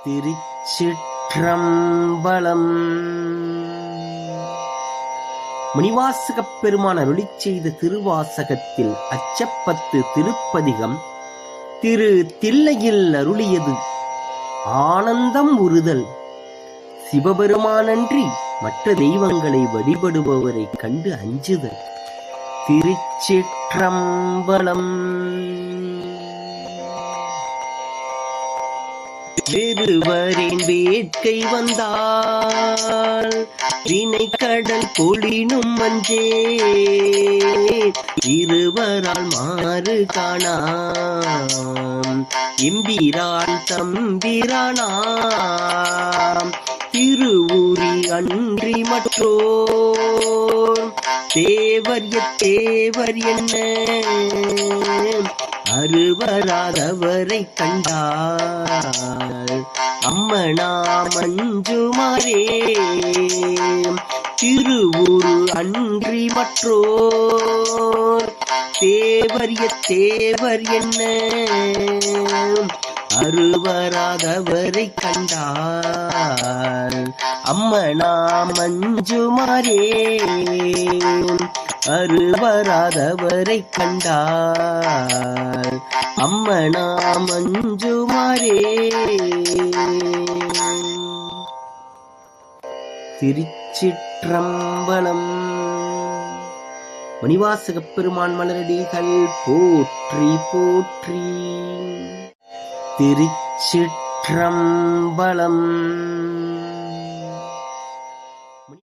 திருச்சிற்றம்பலம். மணிவாசகப் பெருமான் அருளிச் செய்த திருவாசகத்தில் அச்சப்பத்து திருப்பதிகம் திரு தில்லையில் அருளியது. ஆனந்தம் உறுதல். சிவபெருமானன்றி மற்ற தெய்வங்களை வழிபடுபவரை கண்டு அஞ்சுதல். திருச்சிற்றம்பலம். வெறுவரின் வேட்கை வந்தால் வினை கடல் பொழினும் மஞ்சே இருவரால் மாறு காணாம் எம்பிரான் தம்பிரானாம் திருவுரி அன்றி மற்றோர் தேவர் என்ன அருவராதவரை கண்டால் அம்மனா மஞ்சுமாரே திருவுரு அன்றி மற்றோர் தேவர் என்ன அருவராதவரை கண்டால் அம்மனா மஞ்சுமாரே அருவராதவரை கண்டால் அம்மனா மஞ்சுமாரே. திருச்சிற்றம்பலம். மணிவாசகப் பெருமான் மலரடிகள் போற்றி போற்றி. திருச்சிற்றம்பலம்.